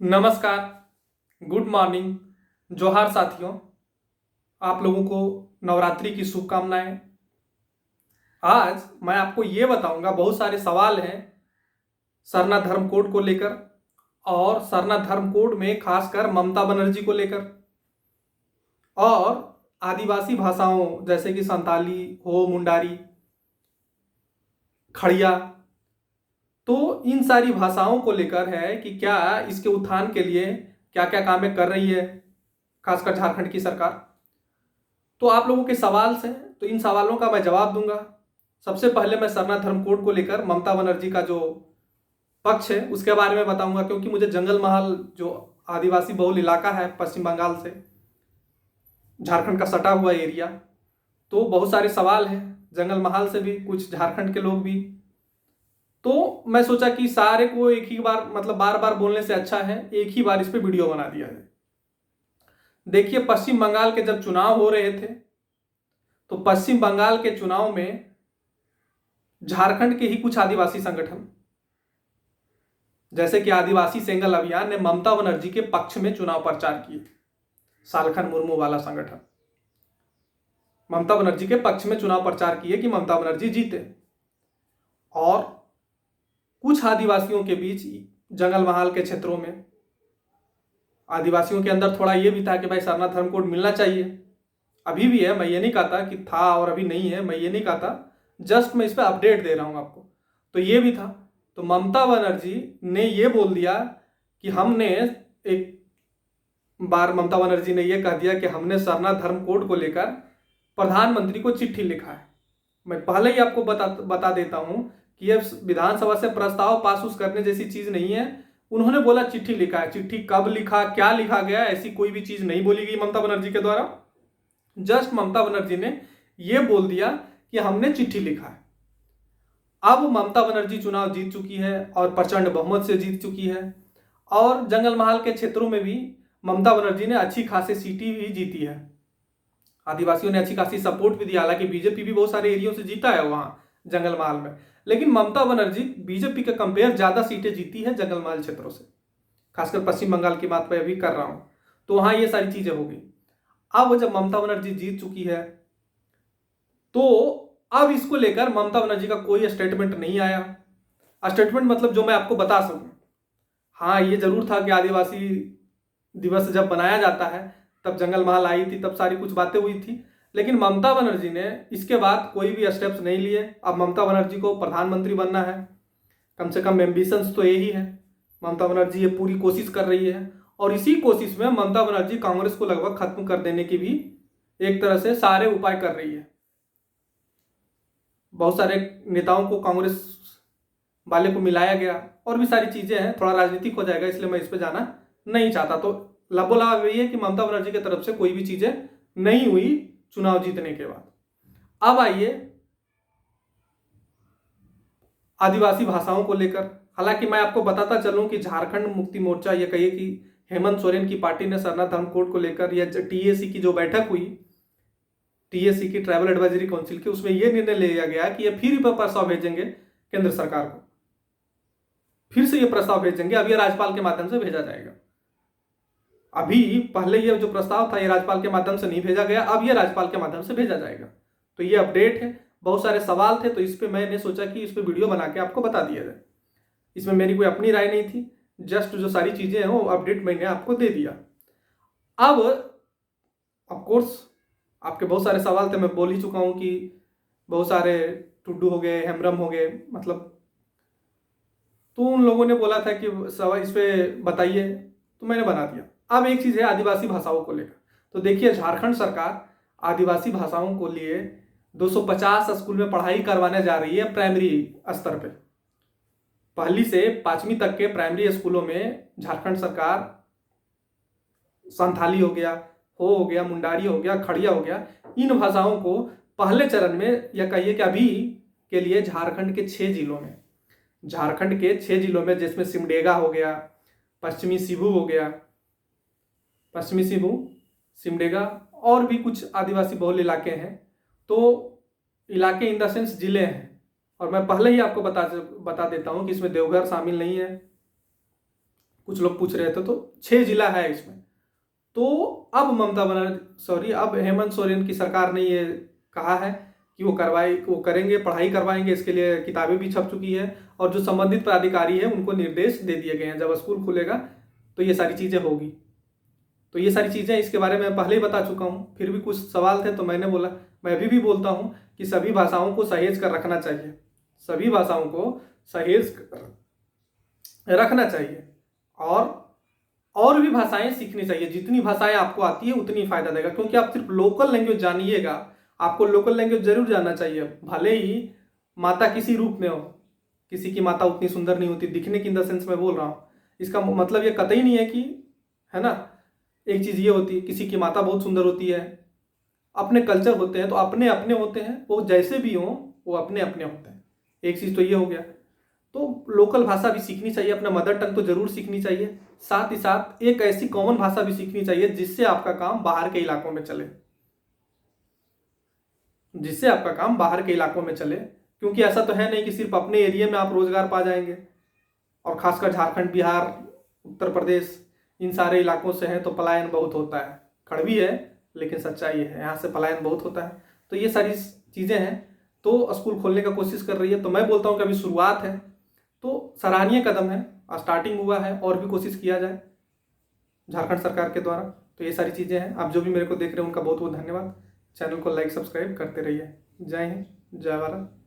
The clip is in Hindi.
नमस्कार, गुड मॉर्निंग, जोहार साथियों। आप लोगों को नवरात्रि की शुभकामनाएं। आज मैं आपको ये बताऊंगा, बहुत सारे सवाल हैं सरना धर्म कोड को लेकर और सरना धर्म कोड में खासकर ममता बनर्जी को लेकर और आदिवासी भाषाओं जैसे कि संताली हो, मुंडारी, खड़िया। तो इन सारी भाषाओं को लेकर है कि क्या इसके उत्थान के लिए क्या क्या कामें कर रही है खासकर झारखंड की सरकार। तो आप लोगों के सवाल से, तो इन सवालों का मैं जवाब दूंगा। सबसे पहले मैं सरना धर्म कोड को लेकर ममता बनर्जी का जो पक्ष है उसके बारे में बताऊंगा, क्योंकि मुझे जंगल महल जो आदिवासी बहुल इलाका है पश्चिम बंगाल से झारखंड का सटा हुआ एरिया, तो बहुत सारे सवाल हैं जंगल महल से भी, कुछ झारखंड के लोग भी। तो मैं सोचा कि सारे को एक ही बार, मतलब बार बार बोलने से अच्छा है एक ही बार इस पे वीडियो बना दिया जाए। देखिए, पश्चिम बंगाल के जब चुनाव हो रहे थे तो पश्चिम बंगाल के चुनाव में झारखंड के ही कुछ आदिवासी संगठन जैसे कि आदिवासी सेंगल अभियान ने ममता बनर्जी के पक्ष में चुनाव प्रचार किए। सालखन मुर्मू वाला संगठन ममता बनर्जी के पक्ष में चुनाव प्रचार किए कि ममता बनर्जी जीते। और कुछ आदिवासियों के बीच जंगल महाल के क्षेत्रों में आदिवासियों के अंदर थोड़ा यह भी था कि भाई सरना धर्म कोड मिलना चाहिए। अभी भी है, मैं ये नहीं कहता कि था और अभी नहीं है, मैं ये नहीं कहता, जस्ट मैं इस पर अपडेट दे रहा हूं आपको। तो ये भी था। तो ममता बनर्जी ने ये बोल दिया कि हमने एक बार ममता बनर्जी ने ये कह दिया कि हमने सरना धर्म कोड को लेकर प्रधानमंत्री को चिट्ठी लिखा है। मैं पहले ही आपको बता देता हूं कि यह विधानसभा से प्रस्ताव पास उस करने जैसी चीज नहीं है। उन्होंने बोला चिट्ठी लिखा है, चिट्ठी कब लिखा, क्या लिखा गया, ऐसी कोई भी चीज नहीं बोली गई ममता बनर्जी के द्वारा। जस्ट ममता बनर्जी ने यह बोल दिया कि हमने चिट्ठी लिखा है। अब ममता बनर्जी चुनाव जीत चुकी है और प्रचंड बहुमत से जीत चुकी है, और जंगल महल के क्षेत्रों में भी ममता बनर्जी ने अच्छी खासी सीटें भी जीती है। आदिवासियों ने अच्छी खासी सपोर्ट भी दिया, हालांकि बीजेपी भी बहुत सारे एरियो से जीता है वहां जंगल महल में, लेकिन ममता बनर्जी बीजेपी के कंपेयर ज्यादा सीटें जीती है जंगल महल क्षेत्रों से। खासकर पश्चिम बंगाल की बात मैं अभी कर रहा हूं, तो वहां ये सारी चीजें हो गई। अब जब ममता बनर्जी जीत चुकी है तो अब इसको लेकर ममता बनर्जी का कोई स्टेटमेंट नहीं आया। स्टेटमेंट मतलब जो मैं आपको बता सकूं, हाँ ये जरूर था कि आदिवासी दिवस जब बनाया जाता है तब जंगल महल आई थी, तब सारी कुछ बातें हुई थी, लेकिन ममता बनर्जी ने इसके बाद कोई भी स्टेप्स नहीं लिए। अब ममता बनर्जी को प्रधानमंत्री बनना है, कम से कम एम्बिशंस तो यही है। ममता बनर्जी ये पूरी कोशिश कर रही है, और इसी कोशिश में ममता बनर्जी कांग्रेस को लगभग खत्म कर देने की भी एक तरह से सारे उपाय कर रही है। बहुत सारे नेताओं को कांग्रेस वाले को मिलाया गया, और भी सारी चीजें हैं, थोड़ा राजनीतिक हो जाएगा इसलिए मैं इस पर जाना नहीं चाहता। तो लबोलाव यही है कि ममता बनर्जी की तरफ से कोई भी चीजें नहीं हुई चुनाव जीतने के बाद। अब आइए आदिवासी भाषाओं को लेकर। हालांकि मैं आपको बताता चलूं कि झारखंड मुक्ति मोर्चा, ये कहिए कि हेमंत सोरेन की पार्टी ने सरना धर्म कोड को लेकर, या टीएसी की जो बैठक हुई, टीएसी की ट्राइबल एडवाइजरी काउंसिल की, उसमें यह निर्णय लिया गया कि ये फिर प्रस्ताव भेजेंगे केंद्र सरकार को, फिर से ये प्रस्ताव भेजेंगे। अब ये राज्यपाल के माध्यम से भेजा जाएगा। अभी पहले ये जो प्रस्ताव था ये राज्यपाल के माध्यम से नहीं भेजा गया, अब ये राज्यपाल के माध्यम से भेजा जाएगा। तो ये अपडेट है। बहुत सारे सवाल थे तो इस पे मैंने सोचा कि इस पे वीडियो बना के आपको बता दिया जाए। इसमें मेरी कोई अपनी राय नहीं थी, जस्ट जो सारी चीजें हैं वो अपडेट मैंने आपको दे दिया। अब ऑफकोर्स आपके बहुत सारे सवाल थे, मैं बोल ही चुका हूं कि बहुत सारे टुड्डू हो गए, हेमरम हो गए, मतलब तो उन लोगों ने बोला था कि सवाल इस पे बताइए, तो मैंने बना दिया। अब एक चीज है आदिवासी भाषाओं को लेकर। तो देखिए, झारखंड सरकार आदिवासी भाषाओं को लिए 250 स्कूल में पढ़ाई करवाने जा रही है प्राइमरी स्तर पे। पहली से पांचवी तक के प्राइमरी स्कूलों में झारखंड सरकार संथाली हो गया, हो गया, मुंडारी हो गया, खड़िया हो गया, इन भाषाओं को पहले चरण में, या कहिए कि अभी के लिए झारखंड के 6 जिलों में, झारखंड के 6 जिलों में, जिसमें सिमडेगा हो गया, पश्चिमी सिंहभूम हो गया, पश्चिमी सिंहभूम, सिमडेगा, और भी कुछ आदिवासी बहुल इलाके हैं। तो इलाके इन द सेंस जिले हैं, और मैं पहले ही आपको बता देता हूं कि इसमें देवघर शामिल नहीं है, कुछ लोग पूछ रहे थे, तो 6 जिला है इसमें। तो अब अब हेमंत सोरेन की सरकार ने ये कहा है कि वो करेंगे, पढ़ाई करवाएंगे, इसके लिए किताबें भी छप चुकी है, और जो संबंधित प्राधिकारी है उनको निर्देश दे दिए गए हैं, जब स्कूल खुलेगा तो ये सारी चीज़ें होगी। तो ये सारी चीज़ें, इसके बारे में पहले ही बता चुका हूँ, फिर भी कुछ सवाल थे तो मैंने बोला। मैं अभी भी बोलता हूँ कि सभी भाषाओं को सहेज कर रखना चाहिए, सभी भाषाओं को सहेज कर रखना चाहिए, और भी भाषाएं सीखनी चाहिए। जितनी भाषाएं आपको आती है उतनी फायदा देगा, क्योंकि आप सिर्फ लोकल लैंग्वेज जानिएगा, आपको लोकल लैंग्वेज जरूर जानना चाहिए। भले ही माता किसी रूप में हो, किसी की माता उतनी सुंदर नहीं होती, दिखने की इन द सेंस में बोल रहा हूँ, इसका मतलब ये कतई नहीं है कि, है ना, एक चीज़ ये होती है किसी की माता बहुत सुंदर होती है, अपने कल्चर होते हैं तो अपने अपने होते हैं, वो जैसे भी हों वो अपने अपने होते हैं। एक चीज़ तो ये हो गया। तो लोकल भाषा भी सीखनी चाहिए, अपना मदर टंग तो जरूर सीखनी चाहिए, साथ ही साथ एक ऐसी कॉमन भाषा भी सीखनी चाहिए जिससे आपका काम बाहर के इलाकों में चले, जिससे आपका काम बाहर के इलाकों में चले। क्योंकि ऐसा तो है नहीं कि सिर्फ अपने एरिया में आप रोजगार पा जाएंगे, और खासकर झारखंड, बिहार, उत्तर प्रदेश, इन सारे इलाकों से हैं तो पलायन बहुत होता है। कड़वी है लेकिन सच्चाई है, यहाँ से पलायन बहुत होता है। तो ये सारी चीज़ें हैं। तो स्कूल खोलने का कोशिश कर रही है, तो मैं बोलता हूँ कि अभी शुरुआत है, तो सराहनीय कदम है, स्टार्टिंग हुआ है, और भी कोशिश किया जाए झारखंड सरकार के द्वारा। तो ये सारी चीज़ें हैं। आप जो भी मेरे को देख रहे हैं उनका बहुत बहुत धन्यवाद। चैनल को लाइक सब्सक्राइब करते रहिए। जय हिंद, जय भारत।